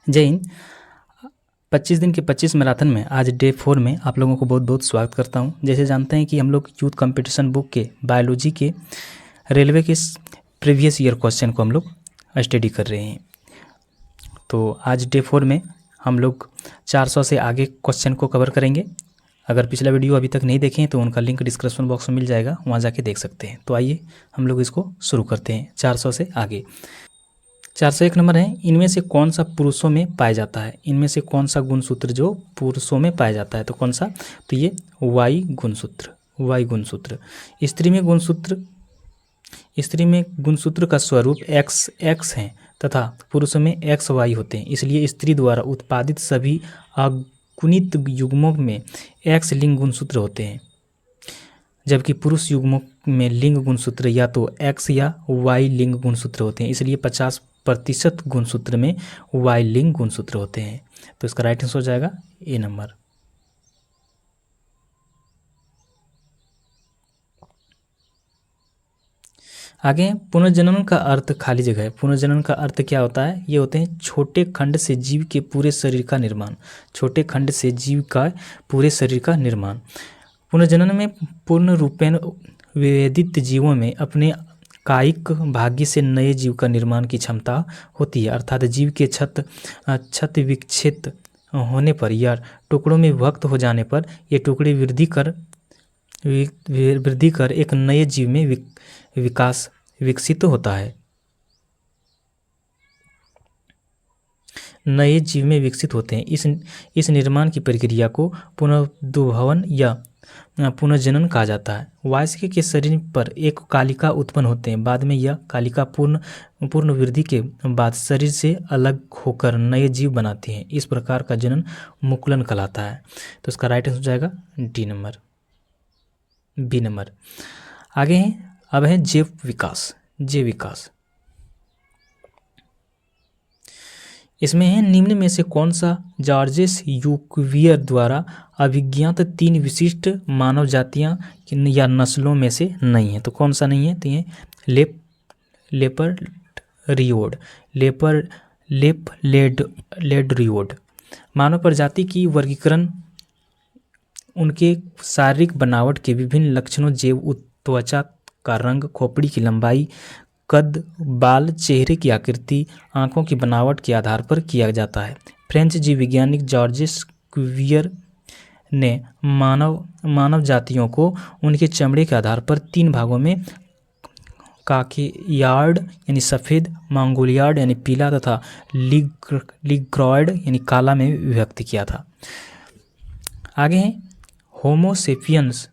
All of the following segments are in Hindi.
जय हिंद। 25 दिन के 25 मैराथन में आज डे 4 में आप लोगों को बहुत बहुत स्वागत करता हूं। जैसे जानते हैं कि हम लोग यूथ कंपटीशन बुक के बायोलॉजी के रेलवे के प्रीवियस ईयर क्वेश्चन को हम लोग स्टडी कर रहे हैं। तो आज डे 4 में हम लोग 400 से आगे क्वेश्चन को कवर करेंगे। अगर पिछला वीडियो अभी तक नहीं देखें तो उनका लिंक डिस्क्रिप्शन बॉक्स में मिल जाएगा, वहाँ जाके देख सकते हैं। तो आइए हम लोग इसको शुरू करते हैं 400 से आगे। 401 नंबर है, इनमें से कौन सा पुरुषों में पाया जाता है? इनमें से कौन सा गुणसूत्र जो पुरुषों में पाया जाता है? तो कौन सा? तो ये वाई गुणसूत्र, वाई गुणसूत्र। स्त्री में गुणसूत्र का स्वरूप एक्स है तथा पुरुषों में एक्स वाई होते हैं। इसलिए स्त्री द्वारा उत्पादित सभी अगुणित युग्मों में एक्स लिंग गुणसूत्र होते हैं, जबकि पुरुष युग्मों में लिंग गुणसूत्र या तो एक्स या वाई लिंग गुणसूत्र होते हैं। इसलिए 50% गुणसूत्र में वाई लिंग गुणसूत्र होते हैं। तो इसका राइट आंसर हो जाएगा ए नंबर। आगे पुनर्जनन का अर्थ खाली जगह है। पुनर्जनन का अर्थ क्या होता है? ये होते हैं छोटे खंड से जीव के पूरे शरीर का निर्माण। छोटे खंड से जीव का पूरे शरीर का निर्माण। पुनर्जनन में पूर्ण रूपेण विभेदित जीवों में अपने कायिक भाग्य से नए जीव का निर्माण की क्षमता होती है, अर्थात जीव के क्षत विक्षेप होने पर या टुकड़ों में विभक्त हो जाने पर ये टुकड़े वृद्धि कर एक नए जीव में विकसित होता है। नए जीव में विकसित होते हैं। इस निर्माण की प्रक्रिया को पुनर्दुभवन या पुनर्जनन कहा जाता है। वयस्क के शरीर पर एक कालिका उत्पन्न होते हैं। बाद में यह कालिका पूर्ण वृद्धि के बाद शरीर से अलग होकर नए जीव बनाती हैं। इस प्रकार का जनन मुकुलन कहलाता है। तो इसका राइट आंसर हो जाएगा डी नंबर, बी नंबर। आगे हैं, अब है जैव विकास। इसमें है, निम्न में से कौन सा जॉर्जेस यूक्वियर द्वारा अभिज्ञात 3 विशिष्ट मानव जातियां या नस्लों में से नहीं है? तो कौन सा नहीं है? तो ये लेपर्लेडरियोड। मानव प्रजाति की वर्गीकरण उनके शारीरिक बनावट के विभिन्न लक्षणों, जैव त्वचा का रंग, खोपड़ी की लंबाई, कद, बाल, चेहरे की आकृति, आंखों की बनावट के आधार पर किया जाता है। फ्रेंच जीव वैज्ञानिक जॉर्जेस क्यूवियर ने मानव जातियों को उनके चमड़े के आधार पर 3 भागों में काकियार्ड यानी सफ़ेद, मंगोलियार्ड यानी पीला तथा लिग्रॉयड यानी काला में विभक्त किया था। आगे हैं होमोसेपियंस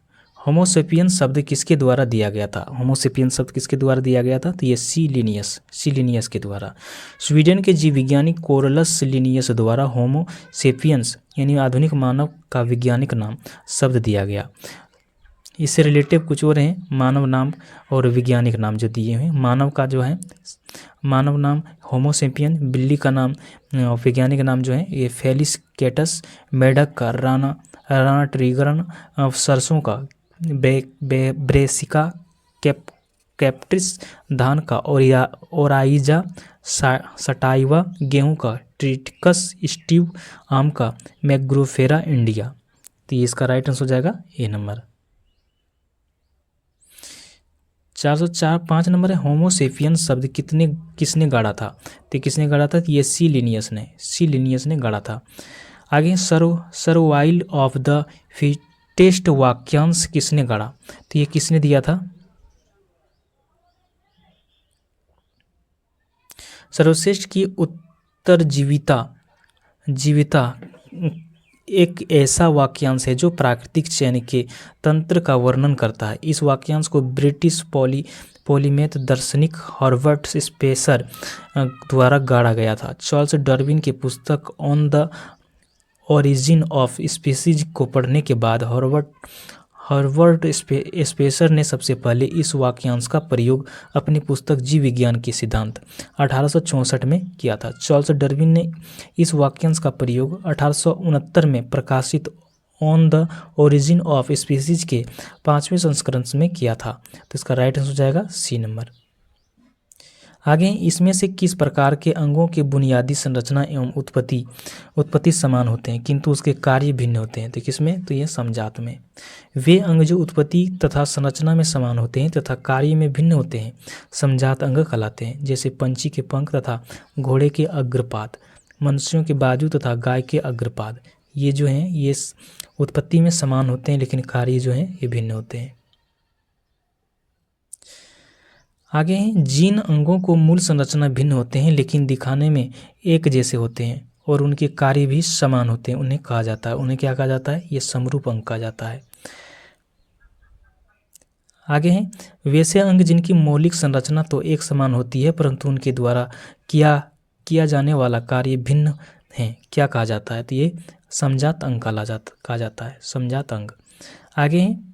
शब्द किसके द्वारा दिया गया था? होमोसेपियंस शब्द किसके द्वारा दिया गया था? तो ये सी लिनियस के द्वारा। स्वीडन के जीव वैज्ञानिक कोरलस लिनियस द्वारा होमोसेपियंस यानी आधुनिक मानव का वैज्ञानिक नाम शब्द दिया गया। इससे रिलेटिव कुछ और हैं, मानव नाम और वैज्ञानिक नाम जो दिए हैं। मानव का जो है मानव नाम होमोसेपियन, बिल्ली का नाम वैज्ञानिक नाम जो है ये फेलिस कैटस, मेढक का राना ट्रिगरन, सरसों का ब्रेसिका कैप्टिस, धान का ओराइजा सटाइवा, गेहूं का ट्रिटिकस स्टीव, आम का मैग्रोफेरा इंडिया। तो ये इसका राइट आंसर हो जाएगा ए नंबर। 405 नंबर है, होमोसेपियंस शब्द किसने गाड़ा था? तो किसने गाड़ा था? ये सी लिनियस ने गाड़ा था। आगे सर्वाइवल ऑफ द फिटेस्ट वाक्यांश किसने गाड़ा? तो ये किसने दिया था? सर्वश्रेष्ठ की जीविता एक ऐसा वाक्यांश है जो प्राकृतिक चयन के तंत्र का वर्णन करता है। इस वाक्यांश को ब्रिटिश पॉलीमेथ दार्शनिक हर्बर्ट स्पेंसर द्वारा गाड़ा गया था। चार्ल्स डार्विन की पुस्तक on the origin of species को पढ़ने के बाद हर्बर्ट स्पेंसर ने सबसे पहले इस वाक्यांश का प्रयोग अपनी पुस्तक जीव विज्ञान के सिद्धांत 1864 में किया था। चार्ल्स डार्विन ने इस वाक्यांश का प्रयोग 1869 में प्रकाशित on the origin of species के 5वें संस्करण में किया था। तो इसका राइट आंसर हो जाएगा सी नंबर। आगे इसमें से किस प्रकार के अंगों के बुनियादी संरचना एवं उत्पत्ति समान होते हैं किंतु उसके कार्य भिन्न होते हैं? तो किसमें? तो ये समजात में। वे अंग जो उत्पत्ति तथा संरचना में समान होते हैं तथा कार्य में भिन्न होते हैं समजात अंग कहलाते हैं। जैसे पंछी के पंख तथा घोड़े के अग्रपाद, मनुष्यों के बाजू तथा गाय के अग्रपाद, ये जो हैं ये उत्पत्ति में समान होते हैं लेकिन कार्य जो हैं ये भिन्न होते हैं। आगे हैं जिन अंगों को मूल संरचना भिन्न होते हैं लेकिन दिखाने में एक जैसे होते हैं और उनके कार्य भी समान होते हैं, उन्हें कहा जाता है, उन्हें क्या कहा जाता है? ये समरूप अंग कहा जाता है। आगे हैं वैसे अंग जिनकी मौलिक संरचना तो एक समान होती है परंतु उनके द्वारा किया जाने वाला कार्य भिन्न है, क्या कहा जाता है? तो ये समजात अंग कहा जाता है, समजात अंग। आगे हैं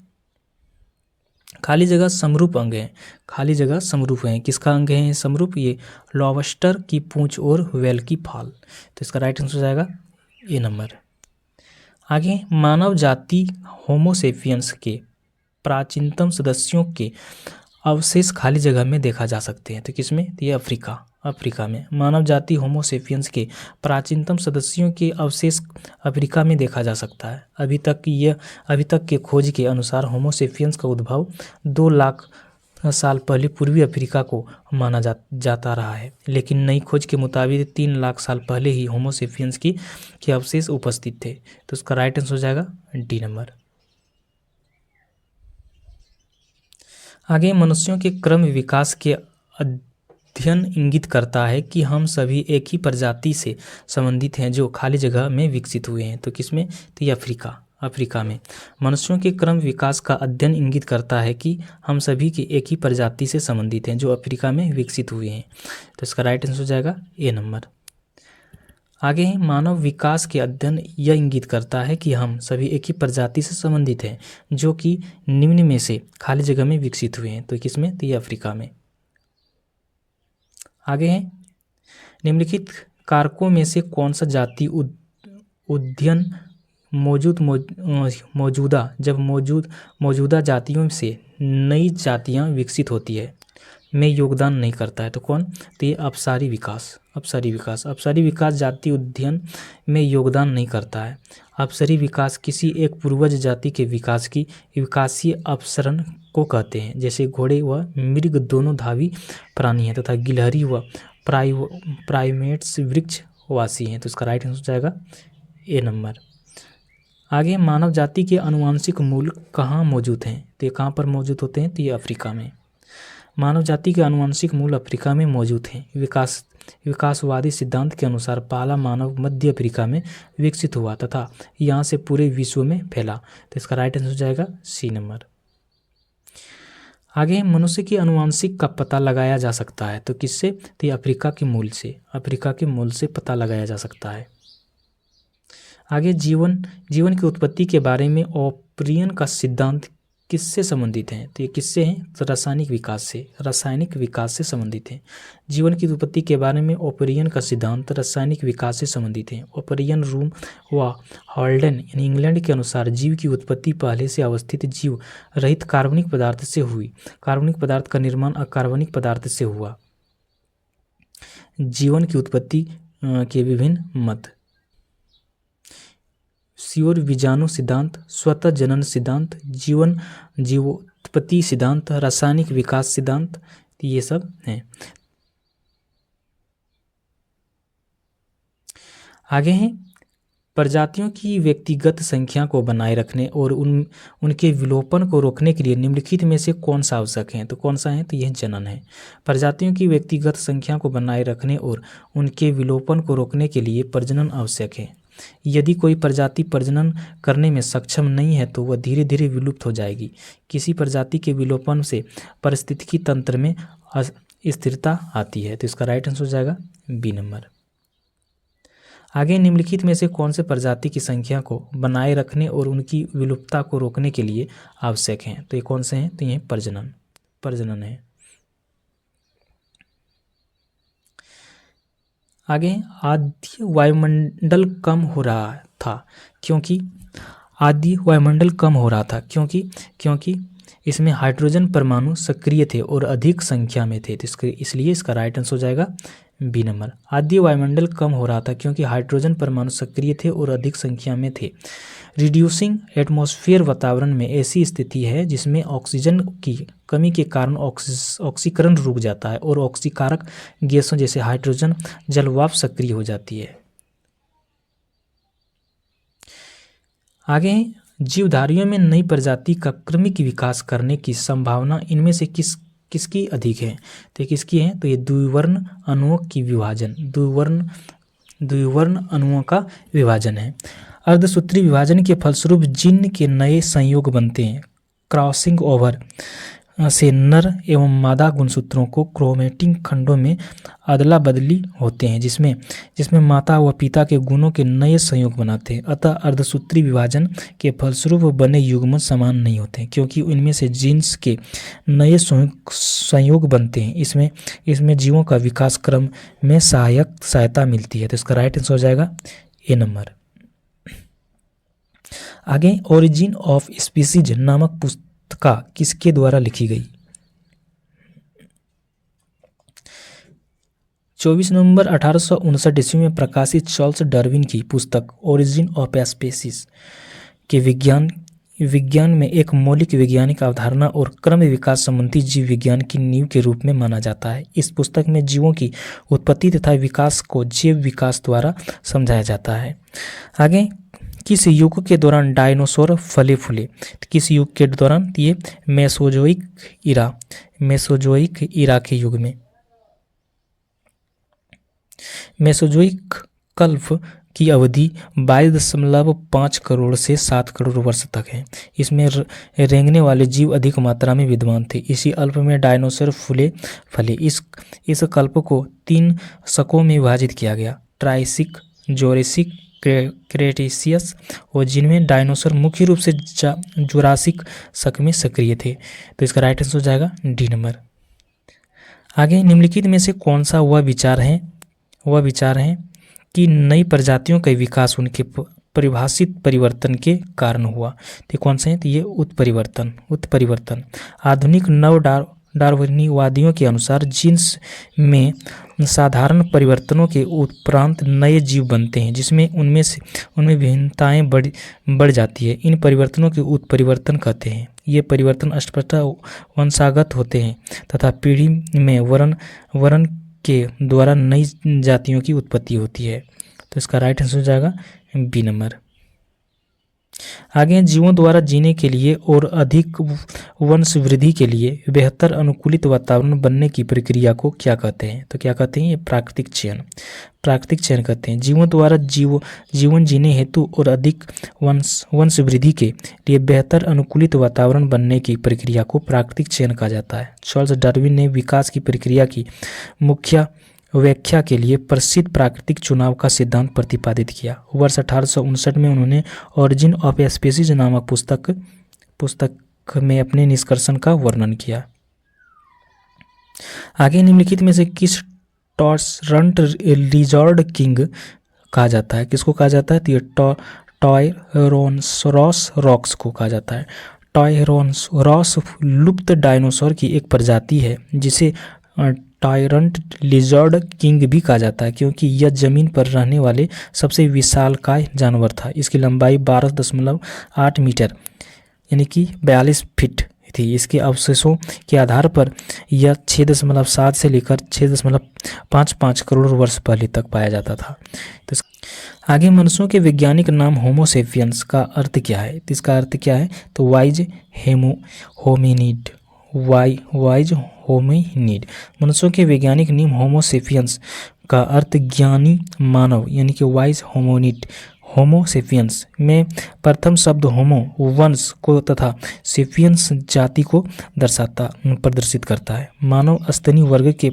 खाली जगह समरूप अंग है। खाली जगह समरूप है, किसका अंग है समरूप? ये लॉबस्टर की पूंछ और व्हेल की फाल। तो इसका राइट आंसर हो जाएगा ए नंबर। आगे मानव जाति होमोसेपियंस के प्राचीनतम सदस्यों के अवशेष खाली जगह में देखा जा सकते हैं। तो किसमें? तो ये अफ्रीका में मानव जाति होमोसेपियंस के प्राचीनतम सदस्यों के अवशेष अफ्रीका में देखा जा सकता है। अभी तक के खोज के अनुसार होमोसेपियंस का उद्भव 2 लाख साल पहले पूर्वी अफ्रीका को माना जाता रहा है, लेकिन नई खोज के मुताबिक 3 लाख साल पहले ही होमोसेपियंस के अवशेष उपस्थित थे। तो उसका राइट आंसर हो जाएगा डी नंबर। आगे मनुष्यों के क्रम विकास के अध्ययन इंगित करता है कि हम सभी एक ही प्रजाति से संबंधित हैं जो खाली जगह में विकसित हुए हैं। तो किसमें? तो ये अफ्रीका में मनुष्यों के क्रम विकास का अध्ययन इंगित करता है कि हम सभी की एक ही प्रजाति से संबंधित हैं जो अफ्रीका में विकसित हुए हैं। तो इसका राइट आंसर हो जाएगा ए नंबर। आगे है मानव विकास के अध्ययन यह इंगित करता है कि हम सभी एक ही प्रजाति से संबंधित हैं जो कि निम्न में से खाली जगह में विकसित हुए हैं। तो किसमें? तो ये अफ्रीका में। आगे है निम्नलिखित कारकों में से कौन सा जाति उद्यन मौजूदा जातियों से नई जातियां विकसित होती है में योगदान नहीं करता है? तो कौन? तो ये अपसारी विकास जाति उद्यन में योगदान नहीं करता है। अपसरी विकास किसी एक पूर्वज जाति के विकास की विकासीय अपसरण को कहते हैं। जैसे घोड़े व मृग दोनों धावी प्राणी हैं तथा गिलहरी व प्राइमेट्स वृक्षवासी हैं। तो इसका राइट आंसर हो जाएगा ए नंबर। आगे मानव जाति के आनुवंशिक मूल कहाँ मौजूद हैं? तो ये कहाँ पर मौजूद होते हैं? तो ये अफ्रीका में। मानव जाति के आनुवंशिक मूल अफ्रीका में मौजूद हैं। विकासवादी सिद्धांत के अनुसार पहला मानव मध्य अफ्रीका में विकसित हुआ तथा यहाँ से पूरे विश्व में फैला। तो इसका राइट आंसर हो जाएगा सी नंबर। आगे मनुष्य की आनुवंशिक का पता लगाया जा सकता है। तो किससे? तो ये अफ्रीका के मूल से पता लगाया जा सकता है। आगे जीवन की उत्पत्ति के बारे में ओप्रियन का सिद्धांत किससे संबंधित हैं? तो ये किससे हैं? तो रासायनिक विकास से संबंधित हैं। जीवन की उत्पत्ति के बारे में ओप्रियन का सिद्धांत रासायनिक विकास से संबंधित है। ओप्रियन, रूम व हॉल्डेन यानी इंग्लैंड के अनुसार जीव की उत्पत्ति पहले से अवस्थित जीव रहित कार्बनिक पदार्थ से हुई। कार्बनिक पदार्थ का निर्माण अकार्बनिक पदार्थ से हुआ। जीवन की उत्पत्ति के विभिन्न मत: श्योर बीजाणु सिद्धांत, स्वतः जनन सिद्धांत, जीवोत्पत्ति सिद्धांत, रासायनिक विकास सिद्धांत, ये सब हैं। आगे हैं प्रजातियों की व्यक्तिगत संख्या को बनाए रखने और उनके विलोपन को रोकने के लिए निम्नलिखित में से कौन सा आवश्यक है? तो कौन सा है? तो यह जनन है। प्रजातियों की व्यक्तिगत संख्या को बनाए रखने और उनके विलोपन को रोकने के लिए प्रजनन आवश्यक है। यदि कोई प्रजाति प्रजनन करने में सक्षम नहीं है तो वह धीरे धीरे विलुप्त हो जाएगी। किसी प्रजाति के विलोपन से पारिस्थितिकी तंत्र में स्थिरता आती है। तो इसका राइट आंसर हो जाएगा बी नंबर। आगे निम्नलिखित में से कौन से प्रजाति की संख्या को बनाए रखने और उनकी विलुप्तता को रोकने के लिए आवश्यक हैं? तो ये कौन से हैं? तो ये प्रजनन है। आगे आदि वायुमंडल कम हो रहा था क्योंकि इसमें हाइड्रोजन परमाणु सक्रिय थे और अधिक संख्या में थे, तो इसलिए इसका राइट आंसर हो जाएगा बी नंबर। आद्य वायुमंडल कम हो रहा था क्योंकि हाइड्रोजन परमाणु सक्रिय थे और अधिक संख्या में थे। रिड्यूसिंग एटमॉस्फेयर वातावरण में ऐसी स्थिति है जिसमें ऑक्सीजन की कमी के कारण ऑक्सीकरण रुक जाता है और ऑक्सीकारक गैसों जैसे हाइड्रोजन जलवाष्प सक्रिय हो जाती है। आगे जीवधारियों में नई प्रजाति का क्रमिक विकास करने की संभावना इनमें से किसकी अधिक है? तो किसकी है? तो ये द्विवर्ण अणुओं की विभाजन, द्विवर्ण अणुओं का विभाजन है। अर्धसूत्री विभाजन के फलस्वरूप जीन के नए संयोग बनते हैं। क्रॉसिंग ओवर से नर एवं मादा गुणसूत्रों को क्रोमेटिन खंडों में अदला बदली होते हैं जिसमें माता व पिता के गुणों के नए संयोग बनाते हैं। अतः अर्धसूत्री विभाजन के फलस्वरूप बने युग्मन समान नहीं होते क्योंकि इनमें से जीन्स के नए संयोग बनते हैं। इसमें जीवों का विकास क्रम में सहायता मिलती है, तो इसका राइट आंसर हो जाएगा ए नंबर। आगे ओरिजिन ऑफ स्पीसीज नामक पुस्तिका किसके द्वारा लिखी गई? 24 नवंबर 1859 ईस्वी में प्रकाशित चार्ल्स डार्विन की पुस्तक ओरिजिन ऑफ स्पीसीज के विज्ञान में एक मौलिक वैज्ञानिक अवधारणा और क्रम विकास संबंधी जीव विज्ञान की नींव के रूप में माना जाता है। इस पुस्तक में जीवों की उत्पत्ति तथा विकास को जैव विकास द्वारा समझाया जाता है। आगे किस युग के दौरान डायनासोर फले फूले? किस युग के दौरान? ये मेसोजोइक इरा के युग में। मेसोजोइक कल्प की अवधि 22.5 करोड़ से 7 करोड़ वर्ष तक है। इसमें रेंगने वाले जीव अधिक मात्रा में विद्यमान थे। इसी अल्प में डायनासोर फले। इस कल्प को 3 शकों में विभाजित किया गया, ट्राइसिक, जोरेसिक, क्रेटेशियस, और जिनमें डायनासोर मुख्य रूप से जुरासिक शक में सक्रिय थे, तो इसका राइट आंसर हो जाएगा डी नंबर। आगे निम्नलिखित में से कौन सा वह विचार है कि नई प्रजातियों का विकास उनके परिभाषित परिवर्तन के कारण हुआ? तो कौन से हैं? तो ये उत्परिवर्तन। आधुनिक नव डार्विनवादियों के अनुसार जीन्स में साधारण परिवर्तनों के उपरांत नए जीव बनते हैं जिसमें उनमें भिन्नताएं बढ़ जाती है। इन परिवर्तनों के उत्परिवर्तन कहते हैं। ये परिवर्तन अस्पष्ट वंशागत होते हैं तथा पीढ़ी में वर्ण के द्वारा नई जातियों की उत्पत्ति होती है, तो इसका राइट आंसर हो जाएगा बी नंबर। आगे जीवों द्वारा जीने के लिए और अधिक वंश वृद्धि के लिए बेहतर अनुकूलित वातावरण बनने की प्रक्रिया को क्या कहते हैं? तो क्या कहते हैं? ये प्राकृतिक चयन कहते हैं। जीवों द्वारा जीवन जीने हेतु और अधिक वंश वृद्धि के लिए बेहतर अनुकूलित वातावरण बनने की प्रक्रिया को प्राकृतिक चयन कहा जाता है। चार्ल्स डार्विन ने विकास की प्रक्रिया की मुख्य व्याख्या के लिए प्रसिद्ध प्राकृतिक चुनाव का सिद्धांत प्रतिपादित किया। वर्ष 1859 में उन्होंने ओरिजिन ऑफ स्पीसीज नामक पुस्तक में अपने निष्कर्षण का वर्णन किया। आगे निम्नलिखित में से किस टॉरंट लिजर्ड किंग कहा जाता है? किसको कहा जाता है? तो ये टायरोनोसॉरस रॉक्स को कहा जाता है। टायरोनोसॉरस लुप्त डायनासोर की एक प्रजाति है जिसे टायरंट लिजर्ड किंग भी कहा जाता है क्योंकि यह जमीन पर रहने वाले सबसे विशालकाय जानवर था। इसकी लंबाई 12.8 मीटर यानी कि 42 फीट थी। इसके अवशेषों के आधार पर यह 6.7 से लेकर 6.55 करोड़ वर्ष पहले तक पाया जाता था। तो आगे मनुष्यों के वैज्ञानिक नाम होमोसेपियंस का अर्थ क्या है? तो इसका अर्थ क्या है? तो वाइज होमिनिड। मनुष्यों के वैज्ञानिक नाम होमोसेपियंस का अर्थ ज्ञानी मानव यानी कि वाइज होमिनिड। होमोसेपियंस में प्रथम शब्द होमो वंश को तथा सेपियंस जाति को प्रदर्शित करता है। मानव स्तनी वर्ग के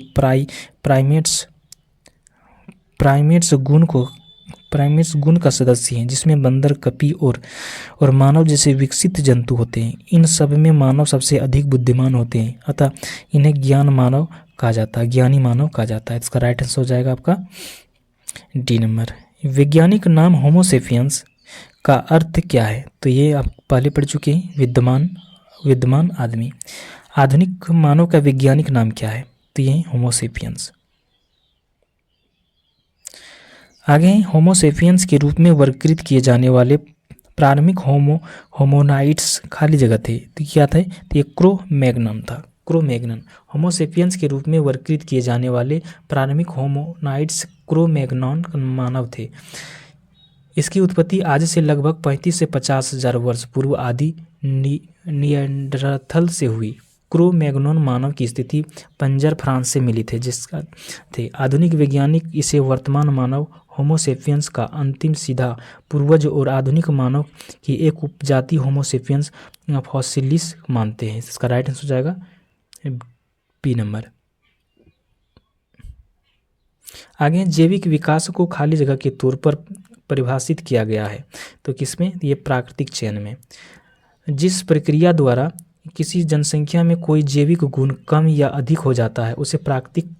प्राइमेट्स गुण का सदस्य हैं जिसमें बंदर, कपी और मानव जैसे विकसित जंतु होते हैं। इन सब में मानव सबसे अधिक बुद्धिमान होते हैं, अतः इन्हें ज्ञानी मानव कहा जाता है। इसका राइट आंसर हो जाएगा आपका डी नंबर। वैज्ञानिक नाम होमोसेपियंस का अर्थ क्या है? तो ये आप पहले पढ़ चुके हैं, विद्वान विद्यमान आदमी। आधुनिक मानव का वैज्ञानिक नाम क्या है? तो ये होमोसेपियंस। आगे होमोसेपियंस के रूप में वर्गीकृत किए जाने वाले प्रारंभिक होमोनाइड्स खाली जगह थे, तो क्या थे? तो ये क्रो-मैग्नन था, क्रो-मैग्नन। होमोसेपियंस के रूप में वर्गीकृत किए जाने वाले प्रारंभिक होमोनाइड्स क्रो-मैग्नन मानव थे। इसकी उत्पत्ति आज से लगभग 35 से 50 हजार वर्ष पूर्व आदि निएंडरथल से हुई। क्रो-मैग्नन मानव की स्थिति पंजर, फ्रांस से मिली थे, जिसका थे आधुनिक वैज्ञानिक इसे वर्तमान मानव होमोसेपियंस का अंतिम सीधा पूर्वज और आधुनिक मानव की एक उपजाति होमोसेपियंस फॉसिलिस मानते हैं। इसका राइट आंसर हो जाएगा बी नंबर। आगे जैविक विकास को खाली जगह के तौर पर परिभाषित किया गया है, तो किसमें? ये प्राकृतिक चयन में। जिस प्रक्रिया द्वारा किसी जनसंख्या में कोई जैविक गुण कम या अधिक हो जाता है उसे प्राकृतिक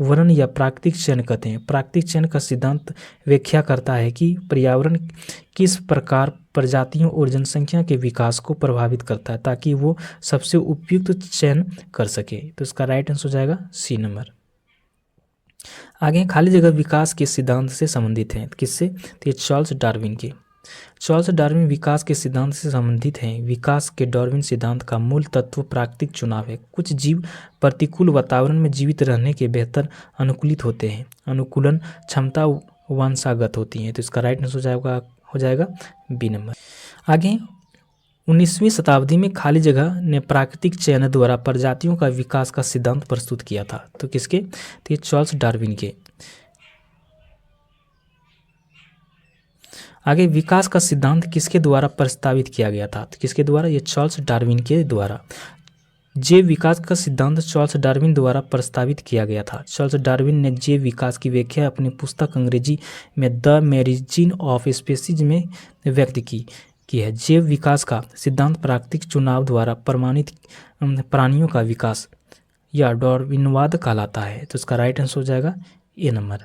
वर्ण या प्राकृतिक चयन कहते हैं। प्राकृतिक चयन का सिद्धांत व्याख्या करता है कि पर्यावरण किस प्रकार प्रजातियों और जनसंख्या के विकास को प्रभावित करता है ताकि वो सबसे उपयुक्त चयन कर सके। तो इसका राइट आंसर हो जाएगा सी नंबर। आगे खाली जगह विकास के सिद्धांत से संबंधित हैं, किससे? तो ये चार्ल्स डार्विन के। चार्ल्स डार्विन विकास के सिद्धांत से संबंधित हैं। विकास के डार्विन सिद्धांत का मूल तत्व प्राकृतिक चुनाव है। कुछ जीव प्रतिकूल वातावरण में जीवित रहने के बेहतर अनुकूलित होते हैं। अनुकूलन क्षमता वंशागत होती है, तो इसका राइट आंसर हो जाएगा बी नंबर। आगे 19वीं शताब्दी में खाली जगह ने प्राकृतिक चयन द्वारा प्रजातियों का विकास का सिद्धांत प्रस्तुत किया था, तो किसके? तो ये चार्ल्स डार्विन के। आगे विकास का सिद्धांत किसके द्वारा प्रस्तावित किया गया था? तो किसके द्वारा? ये चार्ल्स डार्विन के द्वारा। जैव विकास का सिद्धांत चार्ल्स डार्विन द्वारा प्रस्तावित किया गया था। चार्ल्स डार्विन ने जैव विकास की व्याख्या अपनी पुस्तक अंग्रेजी में द मेरिजिन ऑफ स्पीसीज में व्यक्त की है। जैव विकास का सिद्धांत प्राकृतिक चुनाव द्वारा प्रमाणित प्राणियों का विकास या डार्विनवाद कहलाता है, तो इसका राइट आंसर हो जाएगा ए नंबर।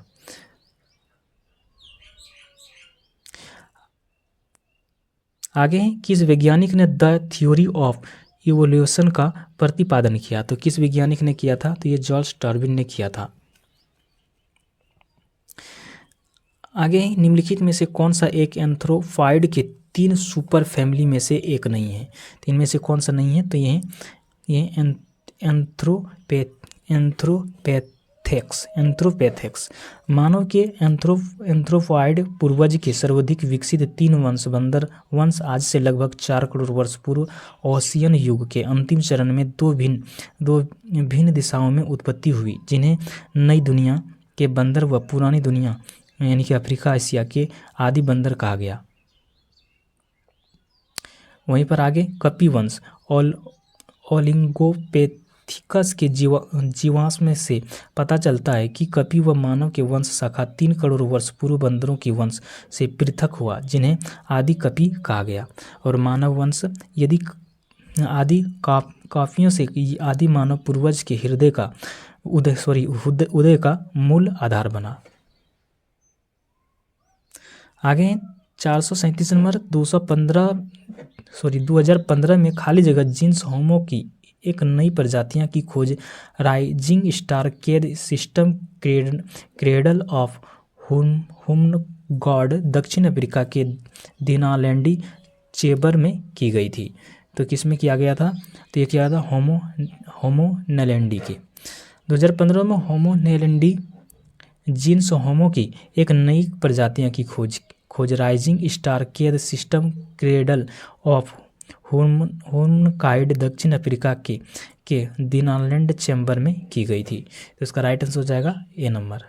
आगे किस वैज्ञानिक ने द थ्योरी ऑफ इवोल्यूशन का प्रतिपादन किया? तो किस वैज्ञानिक ने किया था? तो ये चार्ल्स डार्विन ने किया था। आगे निम्नलिखित में से कौन सा एक एंथ्रोपॉइड के 3 सुपर फैमिली में से एक नहीं है? तो इनमें से कौन सा नहीं है? तो ये एंथ्रोपैथेक्स। मानव के एंथ्रोपॉइड पूर्वज के सर्वाधिक विकसित 3 वंश बंदर वंश आज से लगभग 4 करोड़ वर्ष पूर्व ओशियन युग के अंतिम चरण में दो भिन्न दिशाओं में उत्पत्ति हुई, जिन्हें नई दुनिया के बंदर व पुरानी दुनिया यानी कि अफ्रीका एशिया के आदि बंदर कहा गया। वहीं पर आगे कपिवंश ओलिंगोपेथिकस के जीवांश में से पता चलता है कि कपि व मानव के वंश शाखा 3 करोड़ वर्ष पूर्व बंदरों के वंश से पृथक हुआ, जिन्हें आदि कपि कहा गया। और मानव वंश यदि आदि काफियों से आदि मानव पूर्वज के हृदय का उदय का मूल आधार बना। आगे 437 नंबर 2015 में खाली जगह जीन्स होमो की एक नई प्रजातियां की खोज rising star cave system cradle of humankind दक्षिण अफ्रीका के दिनालैंडी चेबर में की गई थी। तो किस में किया गया था? तो ये किया था होमो नेलैंडी के। 2015 में होमो नेलैंडी जीन्स होमो की एक नई प्रजातियां की खोज rising star cave system cradle of humankind दक्षिण अफ्रीका के दिनालैंड चैम्बर में की गई थी। तो इसका राइट आंसर हो जाएगा ए नंबर।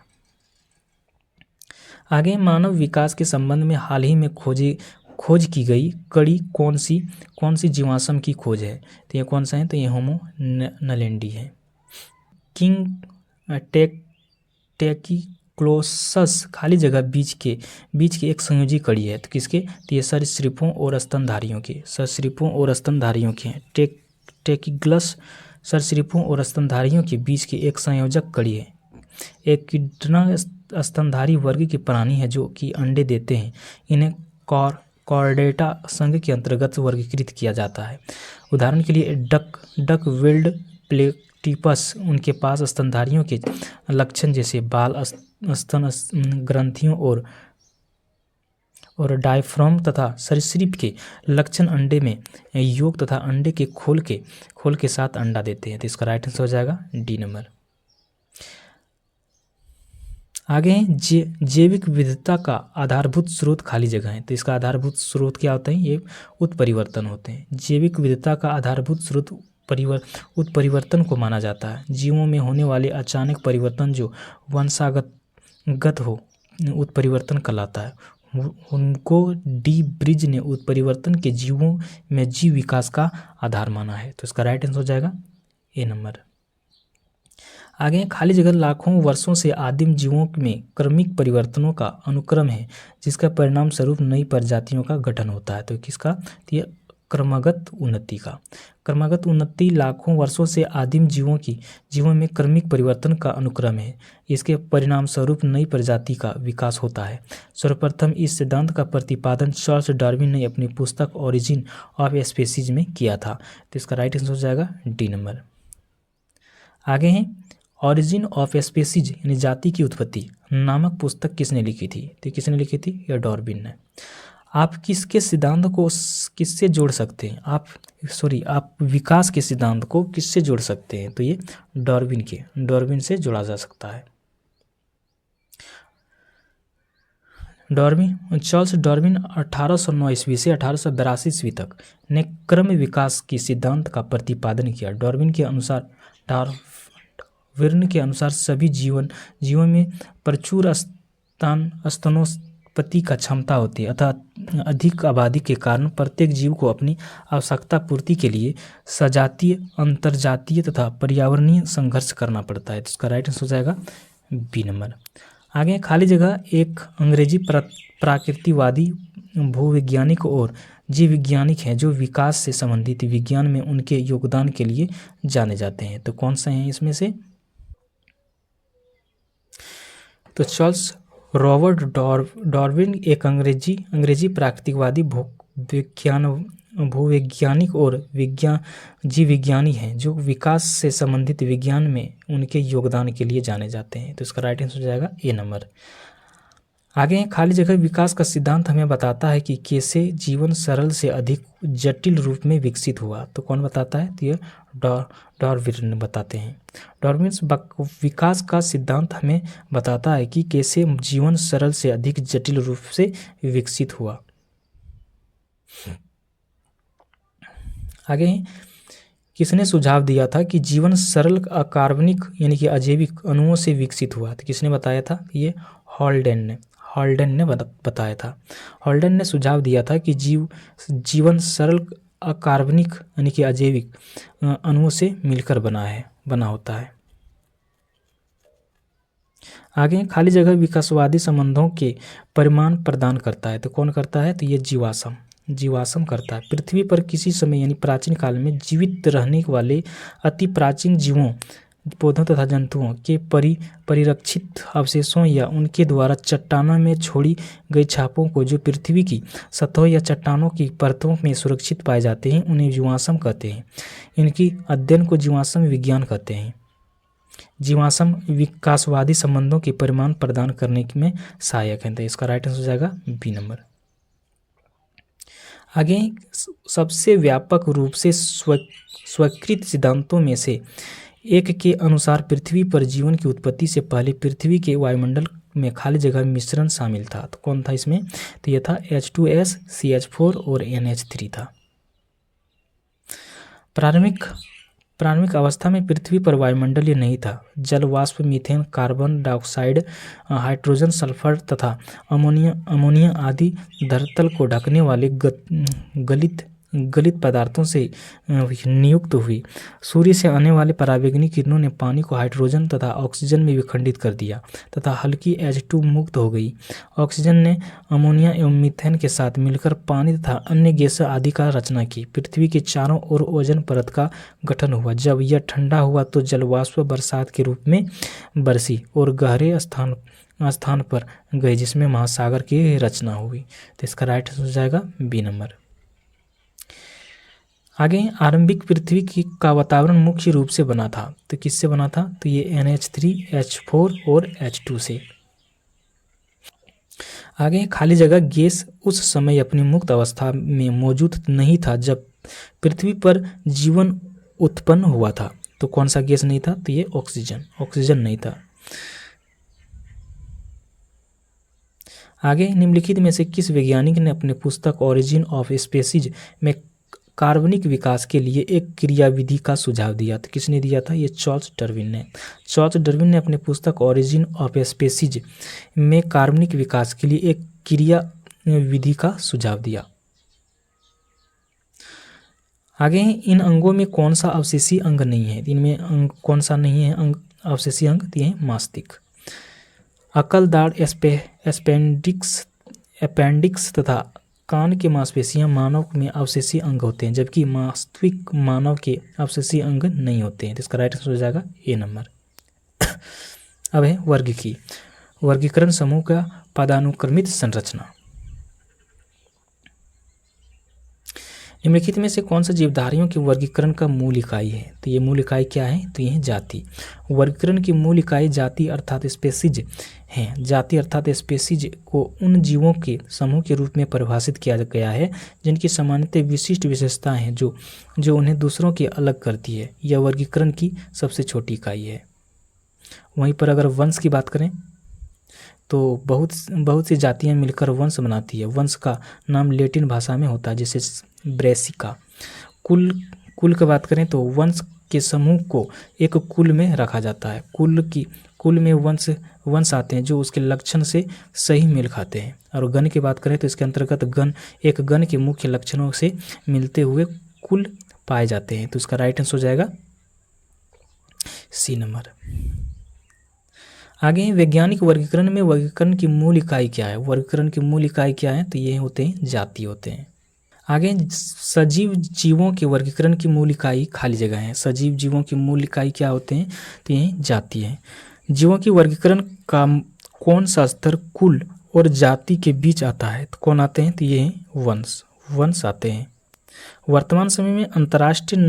आगे मानव विकास के संबंध में हाल ही में खोज की गई कड़ी कौन सी जीवाश्म की खोज है? तो ये कौन सा है? तो ये होमो नेलैंडी है। किंग टेकिक्लोसस खाली जगह बीच के एक संयोजी कड़ी है, तो किसके? तो ये सरीसृपों और स्तनधारियों के हैं। टेकिग्लस सरीसृपों और स्तनधारियों के बीच की एक संयोजक कड़ी है। एकिड्ना स्तनधारी वर्ग के प्राणी है जो कि अंडे देते हैं। इन्हें कॉर्डेटा संघ के अंतर्गत वर्गीकृत किया जाता है। उदाहरण के लिए डक विल्ड प्लेटिपस, उनके पास स्तनधारियों के लक्षण जैसे बाल, स्तन ग्रंथियों और डायफ्राम तथा सरीसृप के लक्षण अंडे में योग तथा अंडे के खोल के साथ अंडा देते हैं। तो इसका राइट आंसर हो जाएगा डी नंबर। आगे हैं जैविक विविधता का आधारभूत स्रोत खाली जगह है। तो इसका आधारभूत स्रोत क्या होता है? ये उत्परिवर्तन होते हैं। जैविक विविधता का आधारभूत स्रोत उत्परिवर्तन को माना जाता है। जीवों में होने वाले अचानक परिवर्तन जो वंशागत हो उत्परिवर्तन कहलाता है। उनको डी ब्रिज ने उत्परिवर्तन के जीवों में जीव विकास का आधार माना है। तो इसका राइट आंसर हो जाएगा ए नंबर। आगे खाली जगह लाखों वर्षों से आदिम जीवों में क्रमिक परिवर्तनों का अनुक्रम है, जिसका परिणाम स्वरूप नई प्रजातियों का गठन होता है। तो किसका? तो ये क्रमगत उन्नति लाखों वर्षों से आदिम जीवों में क्रमिक परिवर्तन का अनुक्रम है। इसके परिणाम स्वरूप नई प्रजाति का विकास होता है। सर्वप्रथम इस सिद्धांत का प्रतिपादन चार्ल्स डार्विन ने अपनी पुस्तक ओरिजिन ऑफ स्पीसीज में किया था। तो इसका राइट आंसर हो जाएगा डी नंबर। आगे हैं ओरिजिन ऑफ स्पीसीज यानी जाति की उत्पत्ति नामक पुस्तक किसने लिखी थी? तो किसने लिखी थी? या डार्विन ने। आप किसके सिद्धांत को किससे जोड़ सकते हैं? आप विकास के सिद्धांत को किससे जोड़ सकते हैं? तो ये डार्विन से जोड़ा जा सकता है। चार्ल्स डार्विन 1809 ईस्वी से 1882 ईस्वी तक ने क्रम विकास की सिद्धांत का प्रतिपादन किया। डार्विन के अनुसार सभी जीवन में प्रचुर स्तनोत्पत्ति का क्षमता होती है, अतः अधिक आबादी के कारण प्रत्येक जीव को अपनी आवश्यकता पूर्ति के लिए सजातीय, अंतरजातीय तथा पर्यावरणीय संघर्ष करना पड़ता है। तो इसका राइट आंसर हो जाएगा बी नंबर। आगे खाली जगह एक अंग्रेजी प्राकृतिकवादी भूवैज्ञानिक और जीव वैज्ञानिक हैं जो विकास से संबंधित विज्ञान में उनके योगदान के लिए जाने जाते हैं। तो कौन से हैं इसमें से? तो चार्ल्स रॉबर्ट डार्विन एक अंग्रेजी प्राकृतिकवादी भूवैज्ञानिक और जीव विज्ञानी हैं जो विकास से संबंधित विज्ञान में उनके योगदान के लिए जाने जाते हैं। तो इसका राइट आंसर हो जाएगा ए नंबर। आगे खाली जगह विकास का सिद्धांत हमें बताता है कि कैसे जीवन सरल से अधिक जटिल रूप में विकसित हुआ। तो कौन बताता है? तो ये डार्विन बताते हैं। डार्विन विकास का सिद्धांत हमें बताता है कि कैसे जीवन सरल से अधिक जटिल रूप से विकसित हुआ। आगे किसने सुझाव दिया था कि जीवन सरल अकार्बनिक यानी कि अजैविक अणुओं से विकसित हुआ? तो किसने बताया था? ये हॉल्डेन ने बताया था। हॉल्डेन ने सुझाव दिया था कि जीवन सरल अकार्बनिक यानी कि अजैविक अणुओं से मिलकर बना होता है। आगे खाली जगह विकासवादी संबंधों के परिमाण प्रदान करता है। तो कौन करता है? तो ये जीवाश्म करता है। पृथ्वी पर किसी समय यानी प्राचीन काल में जीवित रहने वाले अति प्राचीन जीवों, पौधों तथा जंतुओं के परिरक्षित अवशेषों या उनके द्वारा चट्टानों में छोड़ी गई छापों को जो पृथ्वी की सतह या चट्टानों की परतों में सुरक्षित पाए जाते हैं, उन्हें जीवाश्म कहते हैं। इनकी अध्ययन को जीवाश्म विज्ञान कहते हैं। जीवाश्म विकासवादी संबंधों के परिमाण प्रदान करने में सहायक है। तो इसका राइट आंसर हो जाएगा बी नंबर। आगे सबसे व्यापक रूप से स्वीकृत सिद्धांतों में से एक के अनुसार पृथ्वी पर जीवन की उत्पत्ति से पहले पृथ्वी के वायुमंडल में खाली जगह मिश्रण शामिल था। तो कौन था इसमें? तो यह था H2S, CH4 और NH3 था। प्रारंभिक अवस्था में पृथ्वी पर वायुमंडल नहीं था। जल वाष्प, methane, carbon dioxide, hydrogen, sulphur तथा अमोनिया आदि धरातल को ढकने वाले गलित पदार्थों से नियुक्त हुई। सूर्य से आने वाले पराबैंगनी किरणों ने पानी को हाइड्रोजन तथा ऑक्सीजन में विखंडित कर दिया तथा हल्की H2 मुक्त हो गई। ऑक्सीजन ने अमोनिया एवं मीथेन के साथ मिलकर पानी तथा अन्य गैस आदि का रचना की। पृथ्वी के चारों ओर ओजोन परत का गठन हुआ। जब यह ठंडा हुआ तो जलवाष्प बरसात के रूप में बरसी और गहरे स्थान पर गए जिसमें महासागर की रचना हुई। तो इसका राइट आंसर हो जाएगा बी नंबर। आगे आरंभिक पृथ्वी का वातावरण मुख्य रूप से बना था, तो किससे बना था? तो ये NH3, H4 और H2 से। आगे खाली जगह गैस उस समय अपनी मुक्त अवस्था में मौजूद नहीं था जब पृथ्वी पर जीवन उत्पन्न हुआ था। तो कौन सा गैस नहीं था? तो ये ऑक्सीजन नहीं था। आगे निम्नलिखित में से किस वैज्ञानिक ने अपने पुस्तक ओरिजिन ऑफ स्पीसीज में कार्बनिक विकास के लिए एक क्रियाविधि का सुझाव दिया? तो किसने दिया था? ये चार्ल्स डार्विन ने। चार्ल्स डार्विन ने अपने पुस्तक ओरिजिन ऑफ स्पीसीज में कार्बनिक विकास के लिए एक क्रिया विधि का सुझाव दिया। आगे इन अंगों में कौन सा अवशेषी अंग नहीं है? इनमें कौन सा नहीं है अवशेषी अंग? ये है मस्तिष्क, अकल, दाढ़, अपेंडिक्स तथा कान के मांसपेशियां मानव में अवशेषी अंग होते हैं, जबकि मस्तिष्क मानव के अवशेषी अंग नहीं होते हैं। तो इसका राइट आंसर हो जाएगा ए नंबर। अब है वर्गीकरण समूह का पदानुक्रमित संरचना। निम्नलिखित में से कौन सा जीवधारियों के वर्गीकरण का मूल इकाई है? तो ये मूल इकाई क्या है? तो ये है जाति। वर्गीकरण की मूल इकाई जाति अर्थात स्पेसीज है। जाति अर्थात स्पेसीज को उन जीवों के समूह के रूप में परिभाषित किया गया है जिनकी सामान्यतः विशिष्ट विशेषताएं हैं जो उन्हें दूसरों के अलग करती है। यह वर्गीकरण की सबसे छोटी इकाई है। वहीं पर अगर वंश की बात करें तो बहुत सी जातियां मिलकर वंश बनाती है। वंश का नाम लैटिन भाषा में होता है जैसे ब्रेसिका। कुल की बात करें तो वंश के समूह को एक कुल में रखा जाता है। कुल में वंश आते हैं जो उसके लक्षण से सही मेल खाते हैं। और गण की बात करें तो इसके अंतर्गत एक गण के मुख्य लक्षणों से मिलते हुए कुल पाए जाते हैं। तो इसका राइट आंसर हो जाएगा सी नंबर। आगे वैज्ञानिक वर्गीकरण में वर्गीकरण की मूल इकाई क्या है? वर्गीकरण की मूल इकाई क्या है? तो ये होते हैं जाति होते हैं। आगे सजीव जीवों के वर्गीकरण की मूल इकाई खाली जगह है। सजीव जीवों की मूल इकाई क्या होते हैं? तो ये जाति है। जीवों की वर्गीकरण का कौन सा स्तर कुल और जाति के बीच आता है? तो कौन आते हैं? तो ये वंश आते हैं। वर्तमान समय में अंतर्राष्ट्रीय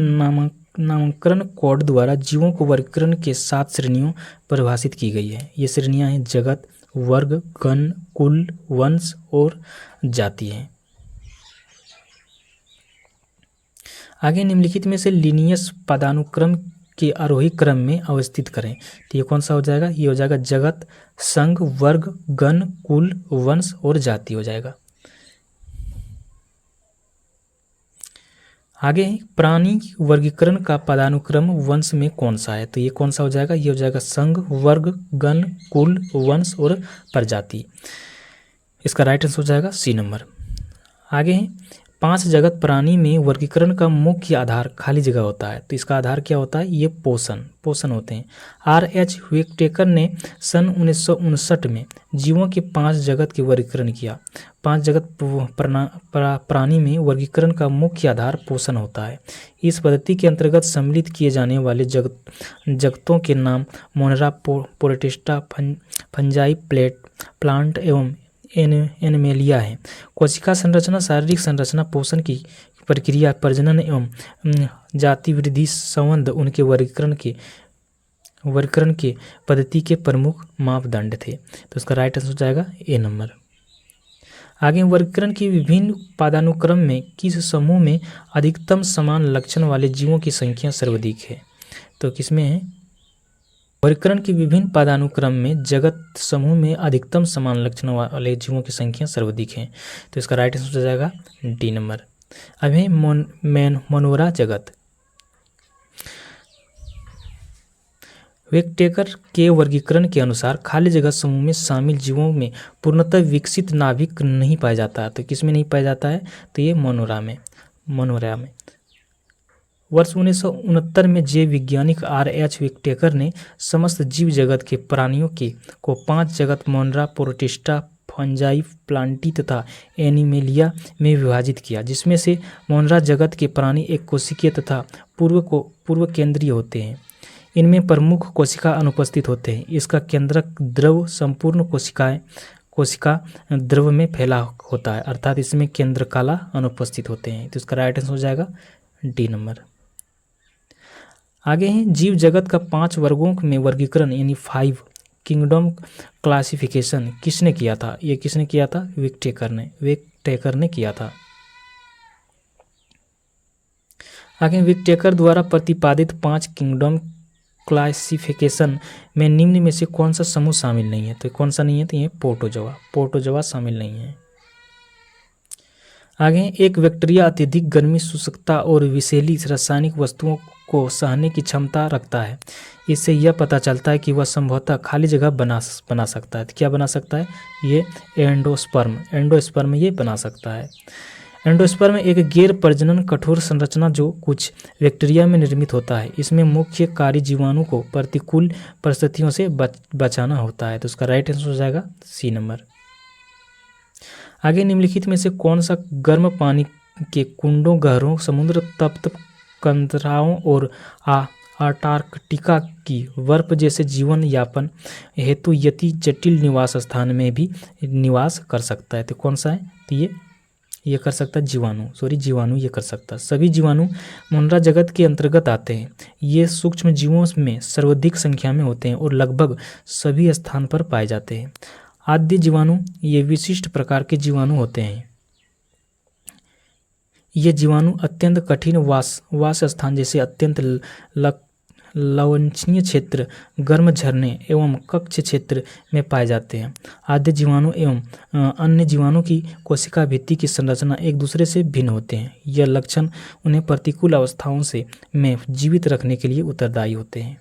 नामकरण कोड द्वारा जीवों को वर्गीकरण के 7 श्रेणियों परिभाषित की गई है। ये श्रेणियां हैं जगत, वर्ग, गण, कुल, वंश और जाति हैं। आगे निम्नलिखित में से लीनियस पदानुक्रम के आरोही क्रम में अवस्थित करें। तो ये कौन सा हो जाएगा? ये हो जाएगा जगत, संघ, वर्ग, गण, कुल, वंश और जाति हो जाएगा। आगे प्राणी वर्गीकरण का पदानुक्रम वंश में कौन सा है? तो ये कौन सा हो जाएगा? ये हो जाएगा संघ, वर्ग, गण, कुल, वंश और प्रजाति। इसका राइट आंसर हो जाएगा सी नंबर। आगे 5 जगत प्राणी में वर्गीकरण का मुख्य आधार खाली जगह होता है। तो इसका आधार क्या होता है? ये पोषण होते हैं। R.H. व्हिटेकर ने सन 1959 में जीवों के 5 जगत के वर्गीकरण किया। 5 जगत प्राणी में वर्गीकरण का मुख्य आधार पोषण होता है। इस पद्धति के अंतर्गत सम्मिलित किए जाने वाले जगतों के नाम मोनरा, प्रोटिस्टा, फंजाई, प्लांट एवं एनिमेलिया है। कोशिका संरचना, शारीरिक संरचना, पोषण की प्रक्रिया, प्रजनन एवं जाति वृद्धि संबंध उनके वर्गीकरण के पद्धति के प्रमुख मापदंड थे। तो इसका राइट आंसर हो जाएगा ए नंबर। आगे वर्गीकरण की विभिन्न पदानुक्रम में किस समूह में अधिकतम समान लक्षण वाले जीवों की संख्या सर्वाधिक है? तो किसमें है? वर्गीकरण की विभिन्न पदानुक्रम में जगत समूह में अधिकतम समान लक्षण वाले जीवों की संख्या सर्वाधिक है। तो इसका राइट आंसर हो जाएगा डी नंबर। अब है मोनोरा जगत। व्हिटेकर के वर्गीकरण के अनुसार खाली जगह समूह में शामिल जीवों में पूर्णतः विकसित नाभिक नहीं पाया जाता है। तो किसमें नहीं पाया जाता है? तो ये मोनोरा में। वर्ष 1969 में जैव वैज्ञानिक R.H. व्हिटेकर ने समस्त जीव जगत के प्राणियों को 5 जगत मोनरा, प्रोटिस्टा, फंजाई, प्लांटी तथा एनिमेलिया में विभाजित किया, जिसमें से मोनरा जगत के प्राणी एक कोशिकीय तथा पूर्व केंद्रीय होते हैं। इनमें प्रमुख कोशिका अनुपस्थित होते हैं। इसका केंद्रक द्रव संपूर्ण कोशिका द्रव में फैला होता है, अर्थात इसमें केंद्रकाला अनुपस्थित होते हैं। तो इसका राइट आंसर हो जाएगा डी नंबर। आगे हैं जीव जगत का 5 वर्गों में वर्गीकरण यानी 5 किंगडम क्लासिफिकेशन किसने किया था? ये किसने किया था? विकटेकर ने किया था। आगे विकटेकर द्वारा प्रतिपादित 5 किंगडम क्लासिफिकेशन में निम्न में से कौन सा समूह शामिल नहीं है? तो कौन सा नहीं है? तो ये पोर्टोजोआ शामिल नहीं है। आगे एक बैक्टीरिया अत्यधिक गर्मी, शुष्कता और विषैली रासायनिक वस्तुओं को सहने की क्षमता रखता है। इससे यह पता चलता है कि वह संभवतः खाली जगह बना सकता है। तो क्या बना सकता है? ये एंडोस्पर्म ये बना सकता है। एंडोस्पर्म एक गैर प्रजनन कठोर संरचना जो कुछ बैक्टीरिया में निर्मित होता है। इसमें मुख्य कार्य जीवाणु को प्रतिकूल परिस्थितियों से बचाना होता है। तो उसका राइट आंसर हो जाएगा सी नंबर। आगे निम्नलिखित में से कौन सा गर्म पानी के कुंडों, गहरों समुद्र तप्त कंदराओं और अंटार्कटिका की बर्फ जैसे जीवन यापन हेतु यति जटिल निवास स्थान में भी निवास कर सकता है? तो कौन सा है? तो ये कर सकता है जीवाणु ये कर सकता है। सभी जीवाणु मुंड्रा जगत के अंतर्गत आते हैं। ये सूक्ष्म जीवों में सर्वाधिक संख्या में होते हैं और लगभग सभी स्थान पर पाए जाते हैं। आद्य जीवाणु ये विशिष्ट प्रकार के जीवाणु होते हैं। ये जीवाणु अत्यंत कठिन वास स्थान जैसे अत्यंत लवणीय क्षेत्र, गर्म झरने एवं कक्ष क्षेत्र में पाए जाते हैं। आद्य जीवाणु एवं अन्य जीवाणु की कोशिका भित्ति की संरचना एक दूसरे से भिन्न होते हैं। यह लक्षण उन्हें प्रतिकूल अवस्थाओं में जीवित रखने के लिए उत्तरदायी होते हैं।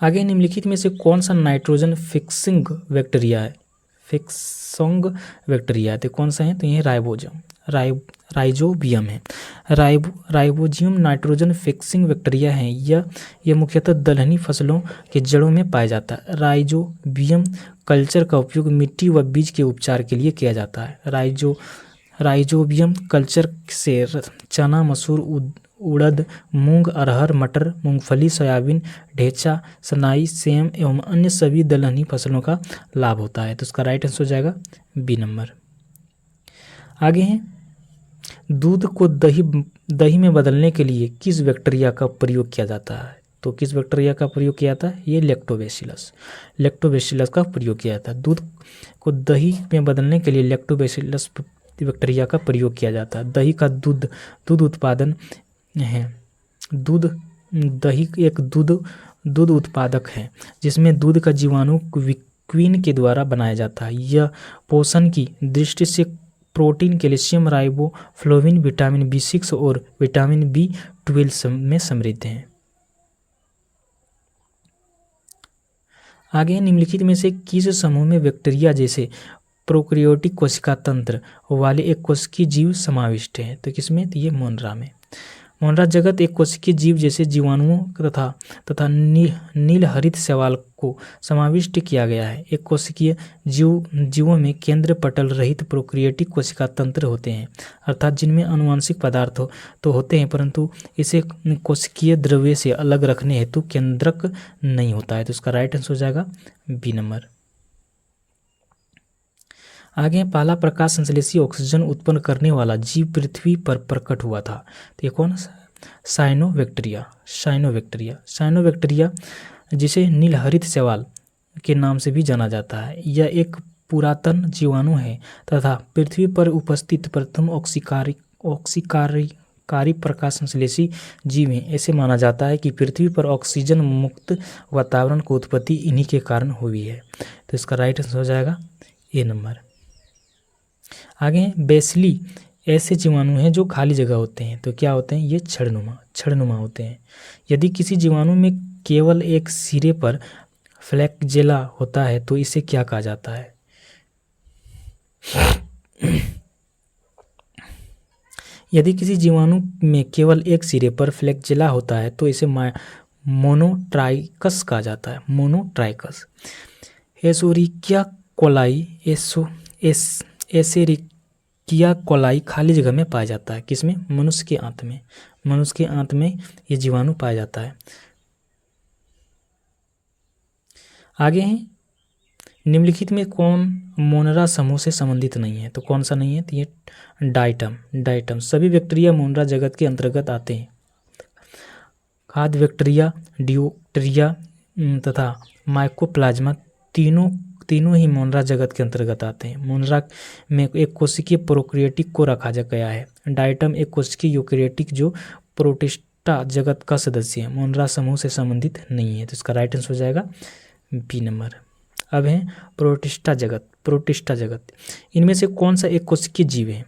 आगे निम्नलिखित में से कौन सा नाइट्रोजन फिक्सिंग बैक्टीरिया है? तो कौन सा है? तो ये राइजोबियम है। राइजोबियम नाइट्रोजन फिक्सिंग बैक्टीरिया है। यह मुख्यतः दलहनी फसलों के जड़ों में पाया जाता है। राइजोबियम कल्चर का उपयोग मिट्टी व बीज के उपचार के लिए किया जाता है। राइजोबियम कल्चर से चना, मसूर, उड़द, मूंग, अरहर, मटर, मूंगफली, सोयाबीन, ढेंचा, सनाई, सेम एवं अन्य सभी दलहनी फसलों का लाभ होता है। तो उसका राइट आंसर हो जाएगा बी नंबर। आगे हैं दूध को दही में बदलने के लिए किस बैक्टीरिया का प्रयोग किया जाता है? तो किस बैक्टीरिया का प्रयोग किया जाता है? ये लैक्टोबैसिलस का प्रयोग किया जाता है। दूध को दही में बदलने के लिए लैक्टोबैसिलस बैक्टीरिया का प्रयोग किया जाता है। दही का दूध उत्पादन है। दही एक दूध उत्पादक है जिसमें दूध का जीवाणु क्वीन के द्वारा बनाया जाता है। यह पोषण की दृष्टि से protein, calcium, riboflavin, vitamin B6 और विटामिन B12 में समृद्ध है। आगे निम्नलिखित में से किस समूह में बैक्टीरिया जैसे प्रोकैरियोटिक कोशिका तंत्र वाले एक कोशिकीय जीव समाविष्ट हैं? तो किसमें? तो ये मोनरा में। मोनरा जगत एक कोशिकीय जीव जैसे जीवाणुओं तथा नीलहरित शैवाल को समाविष्ट किया गया है। एक कोशिकीय जीवों में केंद्र पटल रहित प्रोकैरियोटिक कोशिका तंत्र होते हैं, अर्थात जिनमें आनुवंशिक पदार्थ तो होते हैं परंतु इसे कोशिकीय द्रव्य से अलग रखने हेतु केंद्रक नहीं होता है। तो इसका राइट आंसर हो जाएगा बी नंबर। आगे पहला प्रकाश संश्लेषी ऑक्सीजन उत्पन्न करने वाला जीव पृथ्वी पर प्रकट हुआ था। तो ये कौन? साइनोबैक्टीरिया जिसे नीलहरित शैवाल के नाम से भी जाना जाता है। यह एक पुरातन जीवाणु है तथा पृथ्वी पर उपस्थित प्रथम ऑक्सीकारी प्रकाश संश्लेषी जीव है। ऐसे माना जाता है कि पृथ्वी पर ऑक्सीजन मुक्त वातावरण की उत्पत्ति इन्हीं के कारण हुई है। तो इसका राइट आंसर हो जाएगा ए नंबर। आगे बेसली ऐसे जीवाणु हैं जो खाली जगह होते हैं। तो क्या होते हैं? ये छड़नुमा होते हैं। यदि किसी जीवाणु में केवल एक सिरे पर फ्लैगेला होता है तो इसे क्या कहा जाता है? यदि किसी जीवाणु में केवल एक सिरे पर फ्लैगेला होता है तो इसे मोनोट्राइकस कहा जाता है। एसोरिकिया कोलाई, एसेरिकिया किया कोलाई खाली जगह में पाया जाता है। किसमें? मनुष्य के आंत में। मनुष्य के आंत में ये जीवाणु पाया जाता है। आगे हैं, निम्नलिखित में कौन मोनरा समूह से संबंधित नहीं है? तो कौन सा नहीं है? तो ये डाइटम। डाइटम सभी बैक्टीरिया मोनरा जगत के अंतर्गत आते हैं। खाद्य बैक्टीरिया, डिओक्टेरिया तथा माइकोप्लाज्मा तीनों ही मोनरा जगत के अंतर्गत आते हैं। मोनरा में एक कोशिकीय प्रोकैरियोटिक को रखा गया है। डाइटम एक कोशिकीय यूकेरियोटिक जो प्रोटिस्टा जगत का सदस्य है, मोनरा समूह से संबंधित नहीं है। तो इसका राइट आंसर हो जाएगा बी नंबर। अब है प्रोटिस्टा जगत। प्रोटिस्टा जगत इनमें से कौन सा एक कोशिकीय जीव है?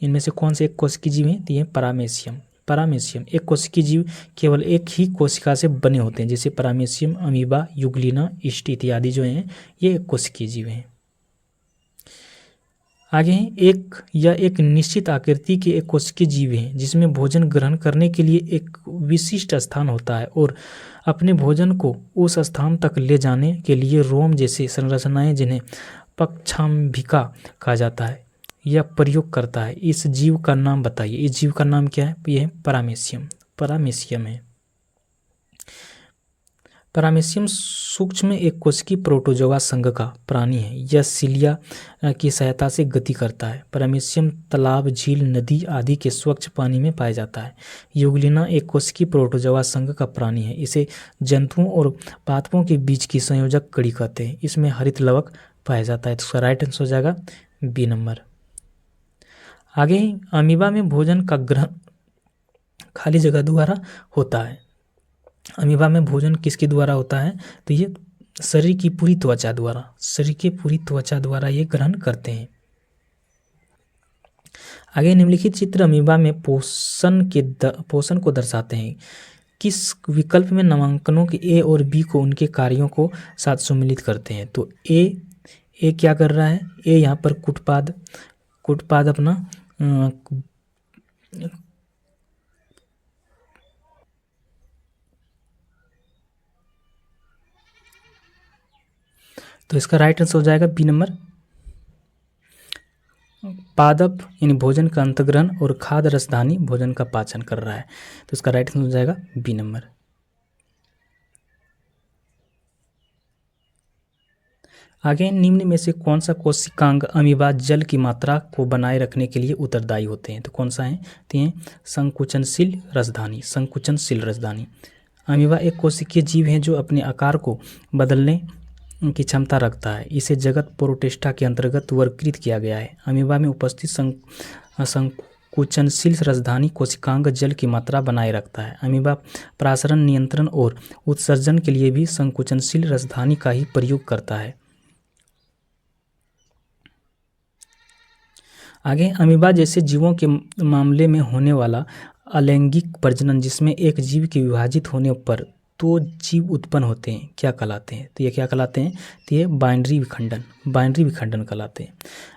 इनमें से कौन से एक कोशिकीय जीव है? तो ये पैरामेशियम। पैरामेशियम एक कोशिकीय जीव केवल एक ही कोशिका से बने होते हैं, जैसे पैरामेशियम, अमीबा, यूग्लिना, ईस्ट इत्यादि जो हैं ये एक कोशिकीय जीव हैं। आगे हैं, एक निश्चित आकृति के एक कोशिकीय जीव हैं जिसमें भोजन ग्रहण करने के लिए एक विशिष्ट स्थान होता है और अपने भोजन को उस स्थान तक ले जाने के लिए रोम जैसे संरचनाएं, जिन्हें पक्षाम्बिका कहा जाता है, यह प्रयोग करता है। इस जीव का नाम बताइए। इस जीव का नाम क्या है? यह पैरामेशियम। पैरामेशियम है। पैरामेशियम सूक्ष्म एक कोशिकीय प्रोटोजोआ संघ का प्राणी है। यह सिलिया की सहायता से गति करता है। पैरामेशियम तालाब, झील, नदी आदि के स्वच्छ पानी में पाया जाता है। यूग्लिना एक कोशिकीय प्रोटोजोआ संघ का प्राणी है। इसे जंतुओं और पादपों के बीच की संयोजक कड़ी कहते हैं। इसमें हरित लवक पाया जाता है। तो उसका राइट आंसर हो जाएगा बी नंबर। आगे अमीबा में भोजन का ग्रहण खाली जगह द्वारा होता है। अमीबा में भोजन किसके द्वारा होता है? तो ये शरीर की पूरी त्वचा द्वारा, शरीर की पूरी त्वचा द्वारा ये ग्रहण करते हैं। आगे निम्नलिखित चित्र अमीबा में पोषण को दर्शाते हैं। किस विकल्प में नामांकनों के ए और बी को उनके कार्यों को साथ सम्मिलित करते हैं? तो ए क्या कर रहा है? ए यहाँ पर कुटपाद अपना तो इसका राइट आंसर हो जाएगा बी नंबर। पादप यानी भोजन का अंतग्रहण और खाद्य रसधानी भोजन का पाचन कर रहा है। तो इसका राइट आंसर हो जाएगा बी नंबर। आगे निम्न में से कौन सा कोशिकांग अमीबा जल की मात्रा को बनाए रखने के लिए उत्तरदायी होते हैं? तो कौन सा है? तो ये संकुचनशील रसधानी। संकुचनशील रसधानी। अमीबा एक कोशिकीय जीव है जो अपने आकार को बदलने की क्षमता रखता है। इसे जगत प्रोटिस्टा के अंतर्गत वर्गीकृत किया गया है। अमीबा में उपस्थित संकुचनशील रसधानी कोशिकांग जल की मात्रा बनाए रखता है। अमीबा प्रसारण नियंत्रण और उत्सर्जन के लिए भी संकुचनशील रसधानी का ही प्रयोग करता है। आगे अमीबा जैसे जीवों के मामले में होने वाला अलैंगिक प्रजनन, जिसमें एक जीव के विभाजित होने पर दो जीव उत्पन्न होते हैं, क्या कहलाते हैं? तो ये क्या कहलाते हैं? तो ये बाइनरी विखंडन कहलाते हैं।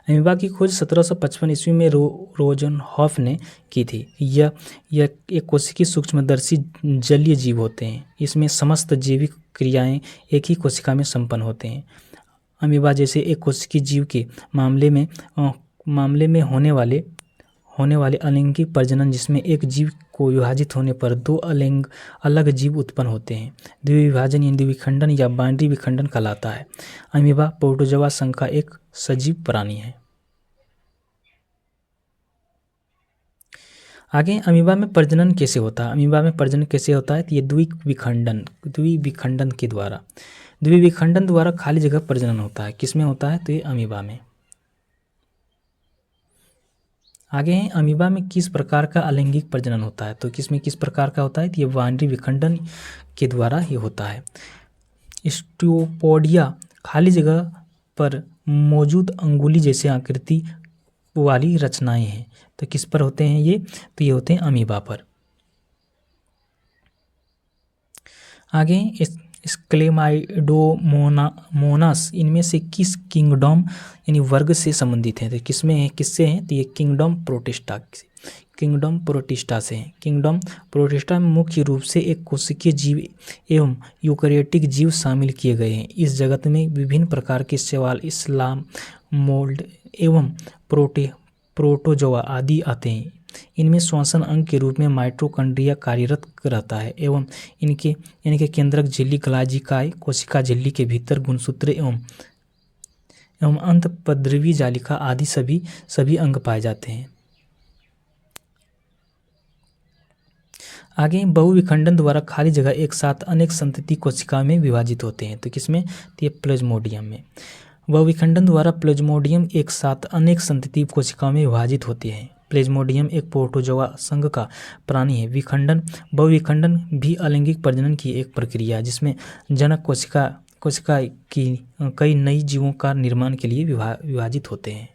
अमीबा की खोज 1755 ईस्वी में रोजनहॉफ ने की थी। यह एक कोशिकीय सूक्ष्मदर्शी जलीय जीव होते हैं। इसमें समस्त जैविक क्रियाएं एक ही कोशिका में संपन्न होते हैं। अमीबा जैसे एक कोशिकीय जीव के मामले में होने वाले अलैंगिक प्रजनन, जिसमें एक जीव को विभाजित होने पर दो अलग जीव उत्पन्न होते हैं, द्विविभाजन या द्विविखंडन या बाइनरी विखंडन कहलाता है। अमीबा प्रोटोजोआ संघ का एक सजीव प्राणी है। आगे अमीबा में प्रजनन कैसे होता है? अमीबा में प्रजनन कैसे होता है? तो ये द्विविखंडन के द्वारा, द्विविखंडन द्वारा खाली जगह प्रजनन होता है। किसमें होता है? तो ये अमीबा में। आगे हैं अमीबा में किस प्रकार का अलैंगिक प्रजनन होता है? तो किस प्रकार का होता है? तो ये बाइनरी विखंडन के द्वारा ही होता है। स्टियोपोडिया खाली जगह पर मौजूद अंगुली जैसे आकृति वाली रचनाएं हैं। तो किस पर होते हैं ये? तो ये होते हैं अमीबा पर। आगे स्क्लेमाइडोमोनास इनमें से किस किंगडम यानी वर्ग से संबंधित है? तो किससे हैं? तो ये किंगडम प्रोटिस्टा से हैं। किंगडम प्रोटिस्टा में मुख्य रूप से एक कोशिकीय जीव एवं यूकेरियोटिक जीव शामिल किए गए हैं। इस जगत में विभिन्न प्रकार के शैवाल, इस्लाम, मोल्ड, एवं प्रोटोजोआ आदि आते हैं। इनमें श्वसन अंग के रूप में माइटोकॉन्ड्रिया कार्यरत रहता है एवं इनके केंद्रक झिल्ली ग्लाजिकाए कोशिका झिल्ली के भीतर गुणसूत्र एवं अंतःपद्रवी जालिका आदि सभी अंग पाए जाते हैं। आगे बहुविखंडन द्वारा खाली जगह एक साथ अनेक संतति कोशिका में विभाजित होते हैं। तो किसमें? तो ये प्लाज्मोडियम में। बहुविखंडन द्वारा प्लाज्मोडियम एक साथ अनेक संतति कोशिकाओं में विभाजित होते हैं। प्लाज्मोडियम एक प्रोटोजोआ संघ का प्राणी है। बहुविखंडन भी अलैंगिक प्रजनन की एक प्रक्रिया है जिसमें जनक कोशिका की कई नई जीवों का निर्माण के लिए विभाजित होते हैं।